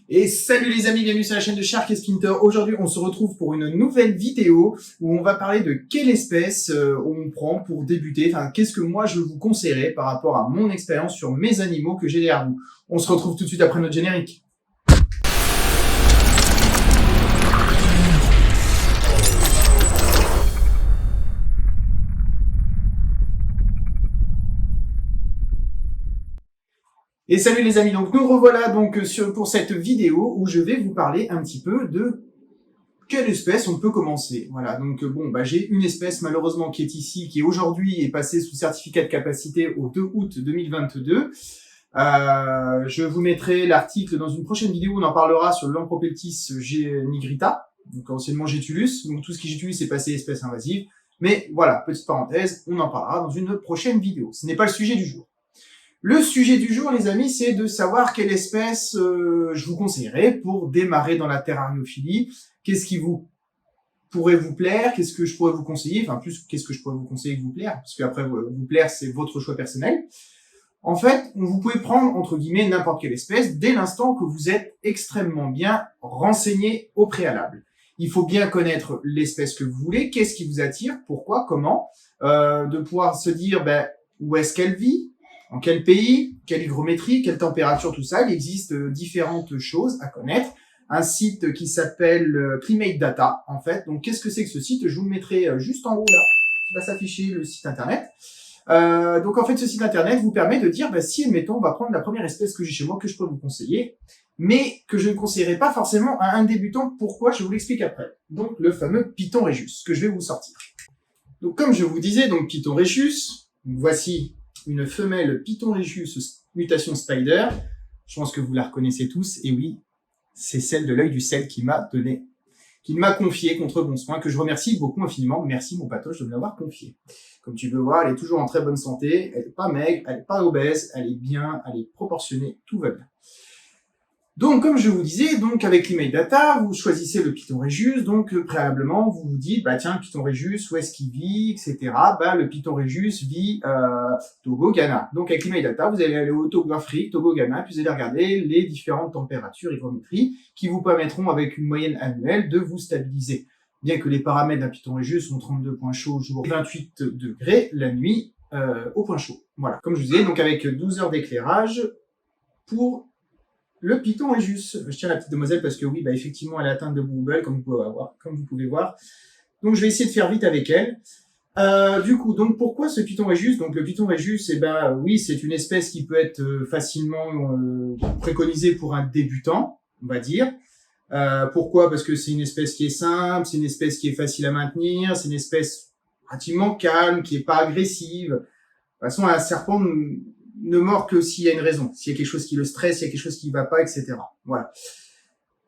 Et salut les amis, bienvenue sur la chaîne de Shark et Splinter. Aujourd'hui, on se retrouve pour une nouvelle vidéo où on va parler de quelle espèce on prend pour débuter. Enfin, qu'est-ce que moi je vous conseillerais par rapport à mon expérience sur mes animaux que j'ai derrière vous. On se retrouve tout de suite après notre générique. Et salut les amis, donc nous revoilà donc pour cette vidéo où je vais vous parler un petit peu de quelle espèce on peut commencer. Voilà, donc j'ai une espèce malheureusement qui est ici, qui aujourd'hui est passée sous certificat de capacité au 2 août 2022. Je vous mettrai l'article dans une prochaine vidéo où on en parlera sur le Lampropeltis nigrita, donc anciennement Gétulus. Donc tout ce qui est Gétulus est passé espèce invasive. Mais voilà, petite parenthèse, on en parlera dans une prochaine vidéo. Ce n'est pas le sujet du jour. Le sujet du jour, les amis, c'est de savoir quelle espèce je vous conseillerais pour démarrer dans la terrariophilie. Qu'est-ce qui pourrait vous plaire? Qu'est-ce que je pourrais vous conseiller? Enfin, plus, qu'est-ce que je pourrais vous conseiller que vous plaire? Parce qu'après, vous plaire, c'est votre choix personnel. En fait, vous pouvez prendre, entre guillemets, n'importe quelle espèce dès l'instant que vous êtes extrêmement bien renseigné au préalable. Il faut bien connaître l'espèce que vous voulez, qu'est-ce qui vous attire, pourquoi, comment, de pouvoir se dire où est-ce qu'elle vit, en quel pays, quelle hygrométrie, quelle température, tout ça. Il existe différentes choses à connaître. Un site qui s'appelle Climate Data, en fait. Donc, qu'est-ce que c'est que ce site? Je vous le mettrai juste en haut, là. Il va s'afficher le site internet. Donc, en fait, ce site internet vous permet de dire, si, admettons, on va prendre la première espèce que j'ai chez moi, que je peux vous conseiller, mais que je ne conseillerais pas forcément à un débutant. Pourquoi? Je vous l'explique après. Donc, le fameux Python Regius, que je vais vous sortir. Donc, comme je vous disais, donc, Python Regius, voici une femelle Python Regius mutation spider. Je pense que vous la reconnaissez tous. Et oui, c'est celle de l'œil du sel qui m'a confié contre bon soin, que je remercie beaucoup infiniment. Merci mon patoche de me l'avoir confié. Comme tu peux voir, elle est toujours en très bonne santé. Elle n'est pas maigre, elle n'est pas obèse, elle est bien, elle est proportionnée, tout va bien. Donc, comme je vous disais, donc avec Climate Data, vous choisissez le Python Regius, donc préalablement, vous vous dites, tiens, le Python Regius, où est-ce qu'il vit, etc. Le Python Regius vit Togo, Ghana. Donc, avec Climate Data, vous allez aller au Togo Afrique, Togo, Ghana, puis vous allez regarder les différentes températures, hygrométrie, qui vous permettront, avec une moyenne annuelle, de vous stabiliser. Bien que les paramètres d'un Python Regius sont 32 points chauds au jour, 28 degrés la nuit au point chaud. Voilà, comme je vous disais, donc avec 12 heures d'éclairage pour le Python Regius. Je tiens la petite demoiselle parce que oui, effectivement, elle est atteinte de Google, comme vous pouvez voir. Donc, je vais essayer de faire vite avec elle. Du coup, donc pourquoi ce Python Regius? Donc, le Python Regius, oui, c'est une espèce qui peut être facilement préconisée pour un débutant, on va dire. Pourquoi? Parce que c'est une espèce qui est simple, c'est une espèce qui est facile à maintenir, c'est une espèce relativement calme, qui est pas agressive. De toute façon, un serpent ne mord que s'il y a une raison, s'il y a quelque chose qui le stresse, s'il y a quelque chose qui ne va pas, etc. Voilà.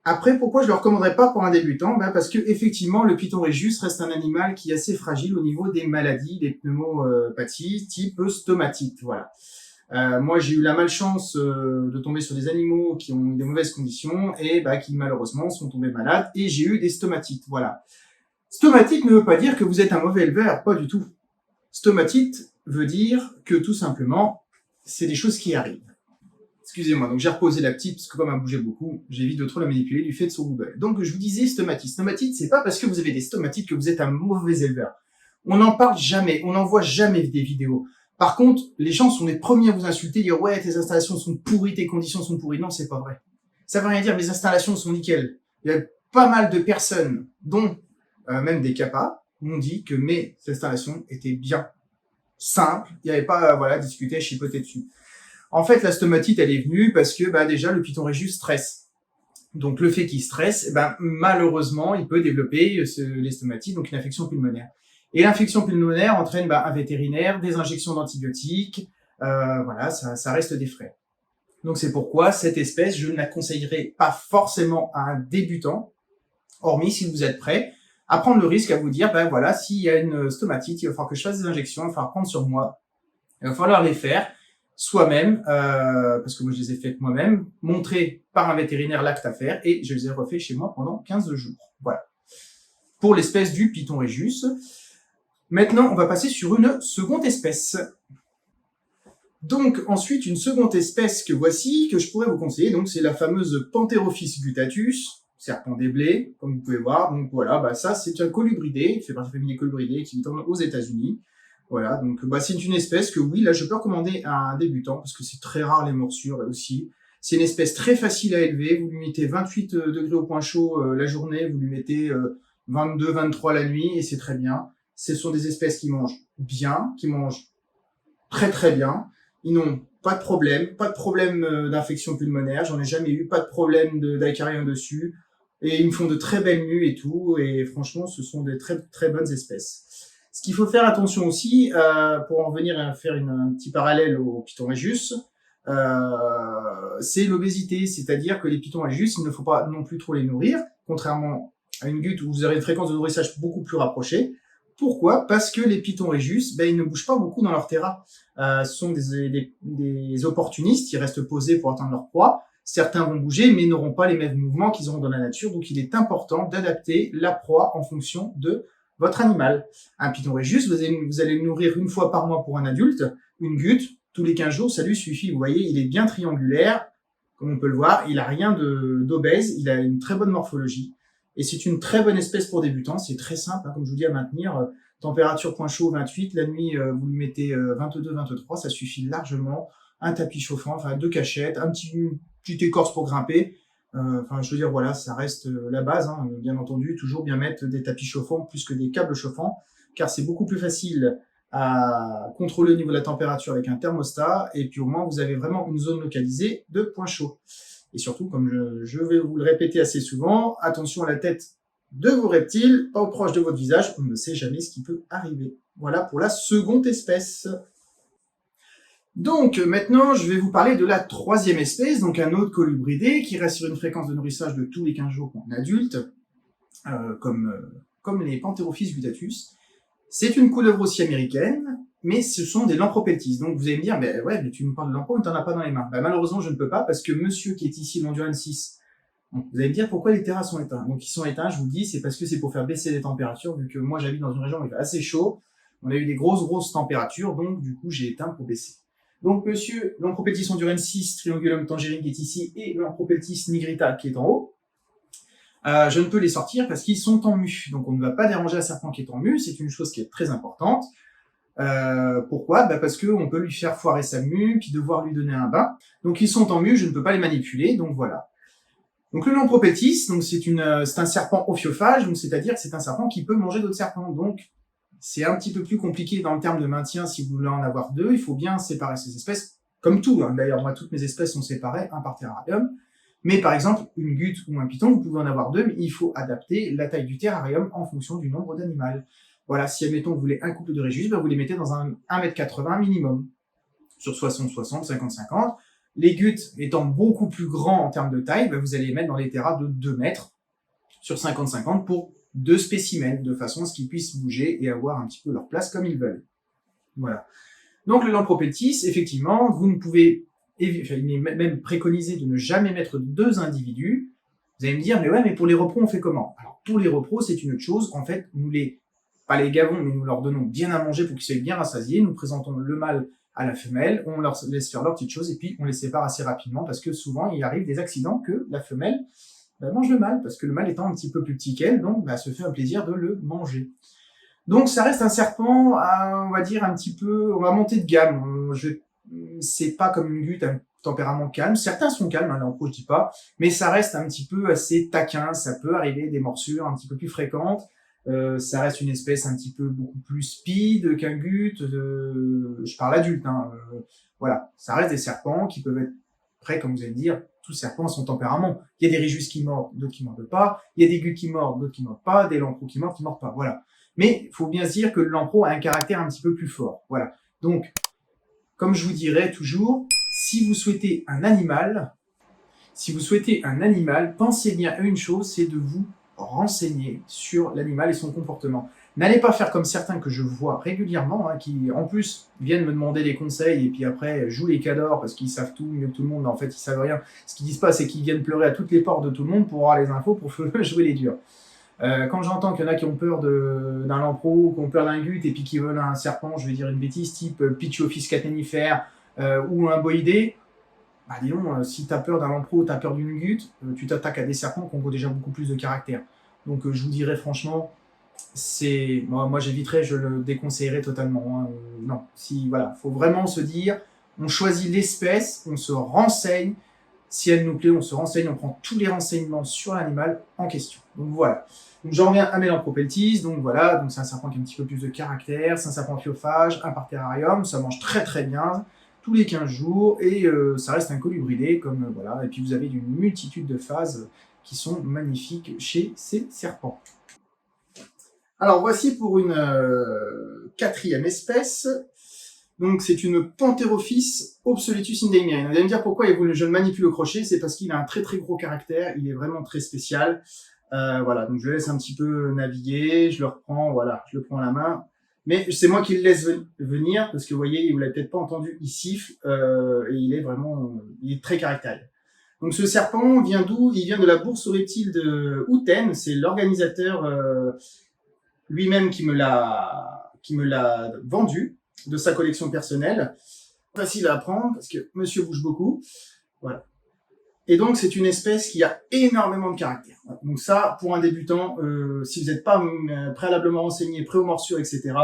Après, pourquoi je le recommanderais pas pour un débutant? Parce que effectivement, le Python Regius reste un animal qui est assez fragile au niveau des maladies, des pneumopathies type stomatite. Voilà. Moi, j'ai eu la malchance de tomber sur des animaux qui ont eu des mauvaises conditions et qui malheureusement sont tombés malades et j'ai eu des stomatites. Voilà. Stomatite ne veut pas dire que vous êtes un mauvais éleveur, pas du tout. Stomatite veut dire que tout simplement c'est des choses qui arrivent. Excusez-moi, donc j'ai reposé la petite, parce que comme elle bougeait beaucoup, j'évite de trop la manipuler du fait de son Google. Donc je vous disais stomatite. Stomatite, c'est pas parce que vous avez des stomatites que vous êtes un mauvais éleveur. On n'en parle jamais, on n'en voit jamais des vidéos. Par contre, les gens sont les premiers à vous insulter, dire ouais, tes installations sont pourries, tes conditions sont pourries. Non, c'est pas vrai. Ça veut rien dire, mes installations sont nickel. Il y a pas mal de personnes, dont même des capas, m'ont dit que mes installations étaient bien simple, il n'y avait pas à discuter, à chipoter dessus. En fait, la stomatite, elle est venue parce que déjà le Python Regius stresse. Donc le fait qu'il stresse, malheureusement, il peut développer les stomatites, donc une infection pulmonaire. Et l'infection pulmonaire entraîne un vétérinaire, des injections d'antibiotiques, ça reste des frais. Donc c'est pourquoi cette espèce, je ne la conseillerais pas forcément à un débutant, hormis si vous êtes prêt à prendre le risque à vous dire, s'il y a une stomatite, il va falloir que je fasse des injections, il va falloir prendre sur moi, il va falloir les faire soi-même, parce que moi je les ai faites moi-même, montrées par un vétérinaire l'acte à faire, et je les ai refait chez moi pendant 15 jours. Voilà. Pour l'espèce du Python Regius. Maintenant, on va passer sur une seconde espèce. Donc ensuite, une seconde espèce que voici, que je pourrais vous conseiller, donc c'est la fameuse Pantherophis guttatus, serpent des blés, comme vous pouvez voir. Donc voilà, bah ça c'est un colubridé, qui fait partie de la famille des colubridés, qui vit aux États-Unis. Voilà, donc bah c'est une espèce que oui, là je peux recommander à un débutant, parce que c'est très rare les morsures là aussi. C'est une espèce très facile à élever, vous lui mettez 28 degrés au point chaud la journée, vous lui mettez 22, 23 la nuit, et c'est très bien. Ce sont des espèces qui mangent bien, qui mangent très très bien. Ils n'ont pas de problème d'infection pulmonaire, j'en ai jamais eu, pas de problème d'acarien dessus, et ils me font de très belles mues et tout, et franchement, ce sont des très très bonnes espèces. Ce qu'il faut faire attention aussi, pour en venir à faire un petit parallèle au Python Regius, c'est l'obésité, c'est-à-dire que les Pythons Regius, il ne faut pas non plus trop les nourrir, contrairement à une gute où vous aurez une fréquence de nourrissage beaucoup plus rapprochée. Pourquoi? Parce que les Pythons Regius, ben, ils ne bougent pas beaucoup dans leur terrain. Ce sont des opportunistes, ils restent posés pour atteindre leur proie. Certains vont bouger, mais n'auront pas les mêmes mouvements qu'ils auront dans la nature. Donc, il est important d'adapter la proie en fonction de votre animal. Un Python Regius, vous allez le nourrir une fois par mois pour un adulte. Une gute, tous les 15 jours, ça lui suffit. Vous voyez, il est bien triangulaire. Comme on peut le voir, il a rien d'obèse. Il a une très bonne morphologie. Et c'est une très bonne espèce pour débutants. C'est très simple, hein, comme je vous dis, à maintenir. Température point chaud 28, la nuit vous lui mettez 22, 23, ça suffit largement. Un tapis chauffant, enfin 2 cachettes, un petit écorce pour grimper. Enfin, je veux dire, voilà, ça reste la base, hein, bien entendu. Toujours bien mettre des tapis chauffants plus que des câbles chauffants, car c'est beaucoup plus facile à contrôler au niveau de la température avec un thermostat. Et puis au moins, vous avez vraiment une zone localisée de point chaud. Et surtout, comme je vais vous le répéter assez souvent, attention à la tête de vos reptiles, pas au proche de votre visage, on ne sait jamais ce qui peut arriver. Voilà pour la seconde espèce. Donc maintenant, je vais vous parler de la troisième espèce, donc un autre colubridé qui reste sur une fréquence de nourrissage de tous les 15 jours en adulte, comme les Pantherophis guttatus. C'est une couleuvre aussi américaine, mais ce sont des Lampropeltis. Donc vous allez me dire, ben ouais, mais tu nous parles de lampraux, mais t'en as pas dans les mains. Ben, malheureusement, je ne peux pas, parce que monsieur qui est ici, l'Enduransis, donc, vous allez me dire pourquoi les terrasses sont éteints. Donc ils sont éteints, je vous le dis, c'est parce que c'est pour faire baisser les températures, vu que moi j'habite dans une région où il fait assez chaud, on a eu des grosses températures, donc du coup j'ai éteint pour baisser. Donc monsieur, Lampropeltis endurensis triangulum tangerine qui est ici, et Lampropeltis nigrita qui est en haut, je ne peux les sortir parce qu'ils sont en mue. Donc on ne va pas déranger un serpent qui est en mue, c'est une chose qui est très importante. Pourquoi? Bah parce qu'on peut lui faire foirer sa mue, puis devoir lui donner un bain. Donc ils sont en mue, je ne peux pas les manipuler, donc voilà. Donc le Lampropeltis, donc c'est un serpent ophiophage, donc c'est-à-dire que c'est un serpent qui peut manger d'autres serpents. Donc c'est un petit peu plus compliqué dans le terme de maintien si vous voulez en avoir deux. Il faut bien séparer ces espèces, comme tout. Hein. D'ailleurs, moi, toutes mes espèces sont séparées, un par terrarium. Mais par exemple, une gute ou un python, vous pouvez en avoir deux, mais il faut adapter la taille du terrarium en fonction du nombre d'animaux. Voilà, si admettons vous voulez un couple de Régius, ben, vous les mettez dans un 1,80 m minimum, sur 60-60, 50-50. Les gutes étant beaucoup plus grands en termes de taille, ben, vous allez les mettre dans les terras de 2 mètres sur 50-50 pour 2 spécimens, de façon à ce qu'ils puissent bouger et avoir un petit peu leur place comme ils veulent. Voilà. Donc le Lampropeltis, effectivement, vous ne pouvez, il est même préconisé de ne jamais mettre 2 individus. Vous allez me dire, mais ouais, mais pour les repros, on fait comment? Alors pour les repros, c'est une autre chose. En fait, pas les gavons, mais nous leur donnons bien à manger pour qu'ils soient bien rassasiés. Nous présentons le mâle à la femelle, on leur laisse faire leurs petites choses et puis on les sépare assez rapidement parce que souvent il arrive des accidents que la femelle mange le mâle parce que le mâle étant un petit peu plus petit qu'elle, donc se fait un plaisir de le manger. Donc ça reste un serpent, on va dire un petit peu, on va monter de gamme. C'est pas comme une gute, un tempérament calme. Certains sont calmes, hein, je dis pas, mais ça reste un petit peu assez taquin. Ça peut arriver des morsures un petit peu plus fréquentes. Ça reste une espèce un petit peu beaucoup plus speed qu'un gute. Je parle adulte, hein. Voilà, ça reste des serpents qui peuvent être prêts, comme vous allez me dire. Tout serpent a son tempérament. Il y a des Régius qui mordent, d'autres qui mordent pas. Il y a des gutes qui mordent, d'autres qui mordent pas. Des lamprots qui mordent pas. Voilà. Mais il faut bien se dire que le lampro a un caractère un petit peu plus fort. Voilà. Donc, comme je vous dirais toujours, si vous souhaitez un animal, pensez bien à une chose, c'est de vous renseigner sur l'animal et son comportement. N'allez pas faire comme certains que je vois régulièrement, hein, qui en plus viennent me demander des conseils et puis après jouent les cadors parce qu'ils savent tout mieux que tout le monde, mais en fait ils savent rien. Ce qu'ils disent pas, c'est qu'ils viennent pleurer à toutes les portes de tout le monde pour avoir les infos, pour jouer les durs. Quand j'entends qu'il y en a qui ont peur d'un lampro, qui ont peur d'un gute et puis qui veulent un serpent, je vais dire une bêtise, type Pitchophis catenifère, ou un boïdé, bah disons, si tu as peur d'un lamprou, tu as peur d'une gute, tu t'attaques à des serpents qui ont déjà beaucoup plus de caractère. Donc je vous dirais franchement, moi j'éviterais, je le déconseillerais totalement. Hein. Non, si voilà, faut vraiment se dire, on choisit l'espèce, on se renseigne. Si elle nous plaît, on se renseigne, on prend tous les renseignements sur l'animal en question. Donc voilà. Donc j'en reviens à Mélampropeltis. Donc voilà, donc c'est un serpent qui a un petit peu plus de caractère, c'est un serpent phytophage, un parterrarium, ça mange très très bien tous les 15 jours et ça reste un colubridé comme voilà. Et puis vous avez une multitude de phases qui sont magnifiques chez ces serpents. Alors voici pour une quatrième espèce. Donc c'est une Pantherophis obsoletus indaemiri. Vous allez me dire pourquoi je le manipule au crochet, c'est parce qu'il a un très très gros caractère, il est vraiment très spécial. Voilà, donc je le laisse un petit peu naviguer, je le reprends, voilà, je le prends à la main. Mais c'est moi qui le laisse venir, parce que vous voyez, vous l'avez peut-être pas entendu, il siffle, et il est très caractériel. Donc ce serpent vient d'où? Il vient de la bourse aux reptiles de Houten, c'est l'organisateur lui-même qui me l'a vendu de sa collection personnelle. Facile à apprendre parce que monsieur bouge beaucoup. Voilà. Et donc c'est une espèce qui a énormément de caractère. Donc ça, pour un débutant, si vous n'êtes pas préalablement renseigné, prêt aux morsures, etc.,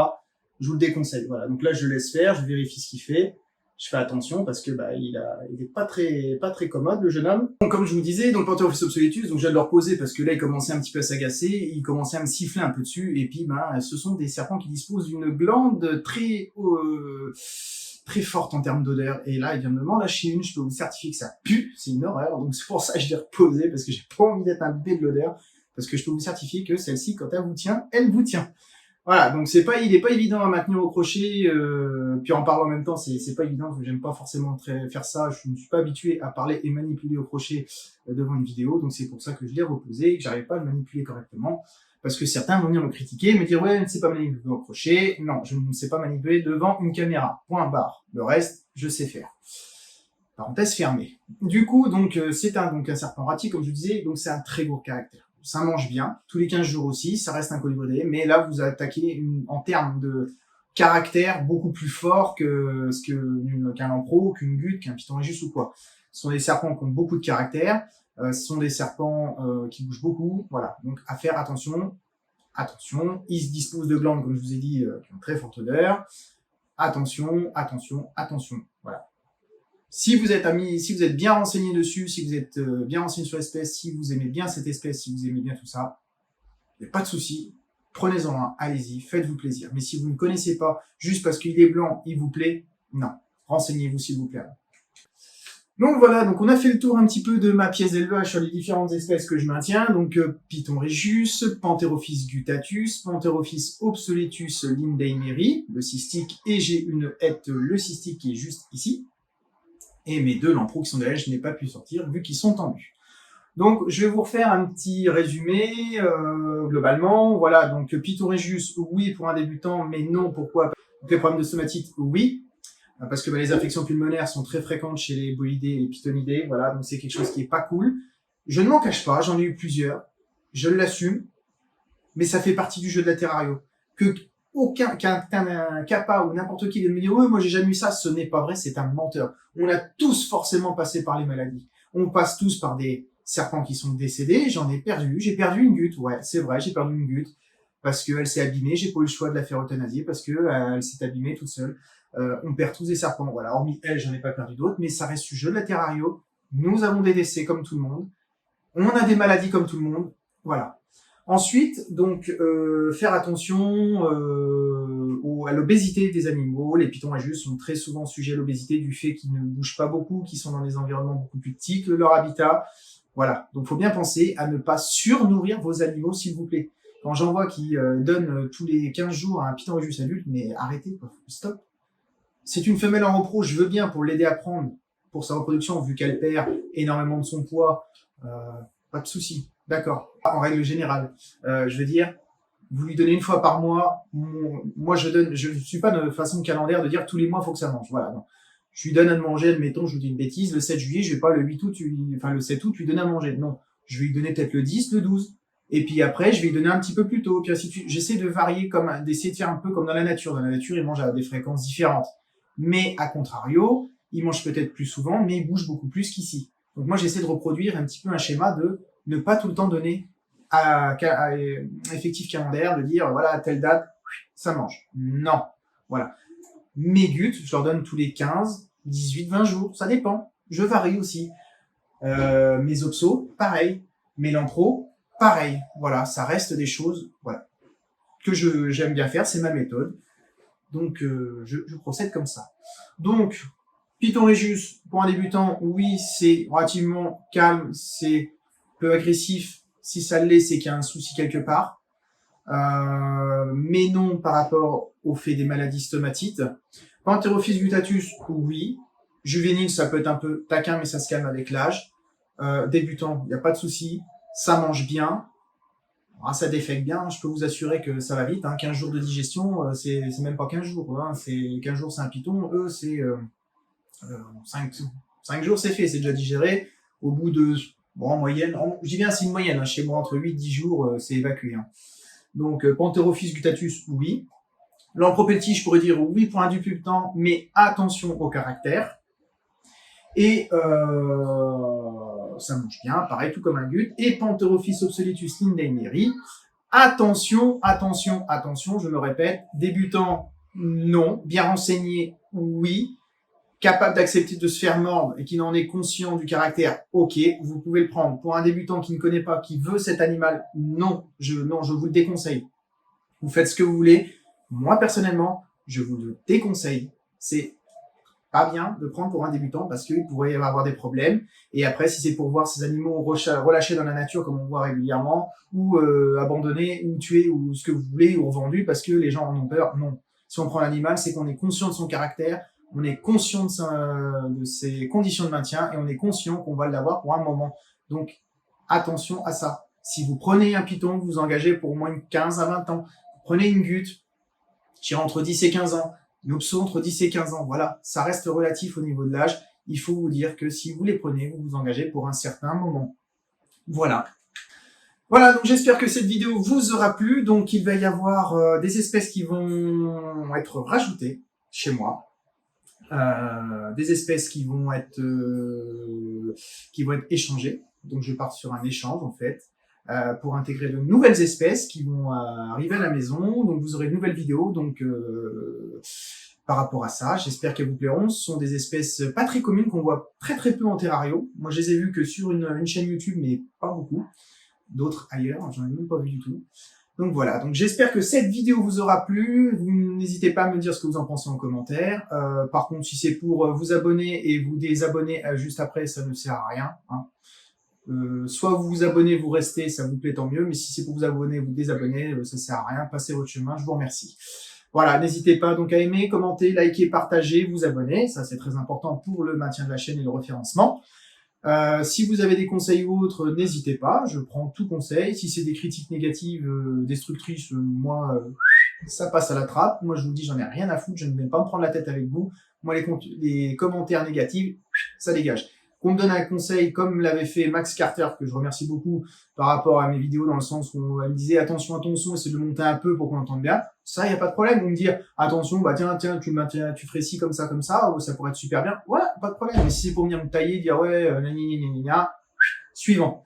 je vous le déconseille. Voilà. Donc là, je le laisse faire, je vérifie ce qu'il fait. Je fais attention parce que il est pas très commode, le jeune homme. Donc comme je vous disais, donc Pantherophis obsoletus, donc je viens de le reposer parce que là il commençait un petit peu à s'agacer, il commençait à me siffler un peu dessus, et puis ce sont des serpents qui disposent d'une glande très forte en termes d'odeur, et là il vient de m'en lâcher une, je peux vous certifier que ça pue, c'est une horreur, donc c'est pour ça que je l'ai reposé, parce que j'ai pas envie d'être imbibé de l'odeur, parce que je peux vous certifier que celle-ci, quand elle vous tient. Voilà, donc il est pas évident à maintenir au crochet, puis en parlant en même temps, c'est pas évident, parce que j'aime pas forcément faire ça, je ne suis pas habitué à parler et manipuler au crochet devant une vidéo, donc c'est pour ça que je l'ai reposé, et que j'arrive pas à le manipuler correctement, parce que certains vont venir me critiquer, me dire ouais, je ne sais pas manipuler au crochet, non, je ne sais pas manipuler devant une caméra, point barre, le reste, je sais faire. Parenthèse fermée. Du coup, donc c'est un serpent rati, comme je vous disais, donc c'est un très gros caractère. Ça mange bien, tous les 15 jours aussi, ça reste un colibridé, mais là vous attaquez en termes de caractère beaucoup plus fort qu'un lamprou, qu'une gute, qu'un Python régis ou quoi. Ce sont des serpents qui ont beaucoup de caractère, ce sont des serpents qui bougent beaucoup, voilà. Donc à faire attention, ils se disposent de glandes, comme je vous ai dit, qui ont très forte odeur. Attention, voilà. Si vous êtes bien renseigné dessus, si vous êtes bien renseigné sur l'espèce, si vous aimez bien cette espèce, si vous aimez bien tout ça, il n'y a pas de souci. Prenez-en un, allez-y, faites-vous plaisir. Mais si vous ne connaissez pas, juste parce qu'il est blanc, il vous plaît, non. Renseignez-vous s'il vous plaît. Donc voilà, donc on a fait le tour un petit peu de ma pièce d'élevage sur les différentes espèces que je maintiens. Donc Python régis, Pantherophis guttatus, Pantherophis obsoletus lindaemiri, le cystique, et j'ai une hête, le cystique qui est juste ici. Et mes deux lamprous qui sont derrière, je n'ai pas pu sortir vu qu'ils sont tendus. Donc je vais vous refaire un petit résumé globalement. Voilà, donc Python régis, oui pour un débutant, mais non, pourquoi? Donc, les problèmes de stomatite, oui, parce que les infections pulmonaires sont très fréquentes chez les boïdés et les pythonidés, voilà, donc c'est quelque chose qui est pas cool. Je ne m'en cache pas, j'en ai eu plusieurs, je l'assume, mais ça fait partie du jeu de la terrario. Qu'un capa ou n'importe qui vienne me dire « Ouais, moi j'ai jamais eu ça », ce n'est pas vrai, c'est un menteur. On a tous forcément passé par les maladies. On passe tous par des serpents qui sont décédés, j'ai perdu une gute, ouais, c'est vrai, j'ai perdu une gute, parce qu'elle s'est abîmée, j'ai pas eu le choix de la faire euthanasier, parce que elle s'est abîmée toute seule. On perd tous des serpents, voilà, hormis elle, j'en ai pas perdu d'autres, mais ça reste du jeu de la terrario. Nous avons des décès comme tout le monde, on a des maladies comme tout le monde, voilà. Ensuite, donc, faire attention à l'obésité des animaux. Les pythons régis sont très souvent sujets à l'obésité du fait qu'ils ne bougent pas beaucoup, qu'ils sont dans des environnements beaucoup plus petits que leur habitat. Voilà, donc faut bien penser à ne pas surnourrir vos animaux, s'il vous plaît. Quand j'en vois qui donnent tous les 15 jours un python régis adulte, mais arrêtez, quoi, stop. C'est une femelle en repro, je veux bien pour l'aider à prendre pour sa reproduction, vu qu'elle perd énormément de son poids, pas de souci. D'accord. En règle générale, je veux dire, vous lui donnez une fois par mois. Moi, je suis pas de façon calendaire de dire tous les mois, il faut que ça mange. Voilà, non. Je lui donne à manger, admettons, je vous dis une bêtise, le 7 juillet, je vais pas le 8 août, le 7 août, lui donner à manger. Non. Je vais lui donner peut-être le 10, le 12. Et puis après, je vais lui donner un petit peu plus tôt. Puis j'essaie de varier d'essayer de faire un peu comme dans la nature. Dans la nature, il mange à des fréquences différentes. Mais, à contrario, il mange peut-être plus souvent, mais il bouge beaucoup plus qu'ici. Donc moi, j'essaie de reproduire un petit peu un schéma de ne pas tout le temps donner à effectif calendaire, de dire, voilà, à telle date, ça mange. Non. Voilà. Mes GUT, je leur donne tous les 15, 18, 20 jours. Ça dépend. Je varie aussi. Mes Opso, pareil. Mes Lampro, pareil. Voilà. Ça reste des choses, voilà, que j'aime bien faire. C'est ma méthode. Donc, je procède comme ça. Donc, Python Regius, pour un débutant, oui, c'est relativement calme, c'est peu agressif. Si ça l'est, c'est qu'il y a un souci quelque part. Mais non par rapport au fait des maladies stomatites. Pantherophis guttatus, oui. Juvénile, ça peut être un peu taquin, mais ça se calme avec l'âge. Débutant, il n'y a pas de souci. Ça mange bien. Ça défecte bien, je peux vous assurer que ça va vite. 15 jours de digestion, c'est même pas 15 jours. 15 jours, c'est un python. Eux, c'est 5 jours, c'est fait, c'est déjà digéré. Au bout de, en moyenne, je dis bien c'est une moyenne, chez moi, entre 8 et 10 jours, c'est évacué. Donc, Pantherophis guttatus, oui. Lampropeltis, je pourrais dire oui pour un débutant, mais attention au caractère. Et ça mange bien, pareil, tout comme un gut. Et Pantherophis obsoletus lindemeri. Attention, attention, attention, je me répète, débutant, non. Bien renseigné, oui. Capable d'accepter de se faire mordre et qui n'en est conscient du caractère, ok, vous pouvez le prendre. Pour un débutant qui ne connaît pas, qui veut cet animal, non, je vous le déconseille. Vous faites ce que vous voulez. Moi, personnellement, je vous le déconseille. C'est pas bien de prendre pour un débutant parce qu'il pourrait y avoir des problèmes. Et après, si c'est pour voir ces animaux relâchés dans la nature, comme on voit régulièrement, ou abandonnés, ou tués, ou ce que vous voulez, ou revendus parce que les gens en ont peur, non. Si on prend l'animal, c'est qu'on est conscient de son caractère, on est conscient de ses conditions de maintien, et on est conscient qu'on va l'avoir pour un moment. Donc, attention à ça. Si vous prenez un python, vous vous engagez pour au moins 15 à 20 ans. Prenez une gut, qui entre 10 et 15 ans. Une Opso entre 10 et 15 ans. Voilà, ça reste relatif au niveau de l'âge. Il faut vous dire que si vous les prenez, vous vous engagez pour un certain moment. Voilà. Voilà, donc j'espère que cette vidéo vous aura plu. Donc il va y avoir des espèces qui vont être rajoutées chez moi. Des espèces qui vont être échangées. Donc je pars sur un échange en fait. Pour intégrer de nouvelles espèces qui vont arriver à la maison. Donc vous aurez de nouvelles vidéos. Donc par rapport à ça, j'espère qu'elles vous plairont. Ce sont des espèces pas très communes qu'on voit très très peu en terrario. Moi je les ai vues que sur une chaîne YouTube, mais pas beaucoup. D'autres ailleurs, j'en ai même pas vu du tout. Donc voilà, donc j'espère que cette vidéo vous aura plu. Vous n'hésitez pas à me dire ce que vous en pensez en commentaire. Par contre, si c'est pour vous abonner et vous désabonner juste après, ça ne sert à rien. Soit vous vous abonnez, vous restez, ça vous plaît, tant mieux. Mais si c'est pour vous abonner, vous désabonner, ça sert à rien. Passez votre chemin, je vous remercie. Voilà, n'hésitez pas donc à aimer, commenter, liker, partager, vous abonner. Ça, c'est très important pour le maintien de la chaîne et le référencement. Si vous avez des conseils ou autres, n'hésitez pas, je prends tout conseil. Si c'est des critiques négatives, destructrices, moi, ça passe à la trappe. Moi, je vous dis, j'en ai rien à foutre, je ne vais pas me prendre la tête avec vous. Moi, les commentaires négatifs, ça dégage. Qu'on me donne un conseil, comme l'avait fait Max Carter, que je remercie beaucoup par rapport à mes vidéos, dans le sens où elle me disait attention à ton son, essaie de le monter un peu pour qu'on entende bien. Ça, il n'y a pas de problème. Vous me dire attention, bah tiens, tu ferais ci comme ça, ou ça pourrait être super bien. Voilà, pas de problème. Mais si c'est pour venir me tailler, dire ouais, suivant.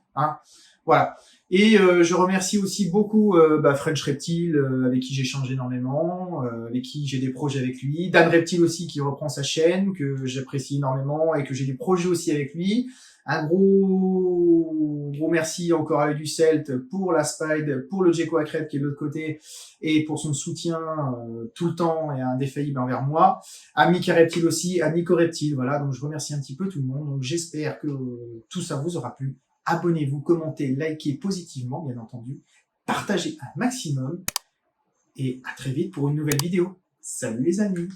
Voilà. Et je remercie aussi beaucoup French Reptile, avec qui j'échange énormément, avec qui j'ai des projets avec lui. Dan Reptile aussi, qui reprend sa chaîne, que j'apprécie énormément et que j'ai des projets aussi avec lui. Un gros merci encore à du Celt pour la Spide, pour le Gecko à crête qui est de l'autre côté, et pour son soutien tout le temps et indéfaillible envers moi. À Mika Reptile aussi, à Nico Reptile, voilà. Donc je remercie un petit peu tout le monde. Donc j'espère que tout ça vous aura plu. Abonnez-vous, commentez, likez positivement, bien entendu. Partagez un maximum. Et à très vite pour une nouvelle vidéo. Salut les amis!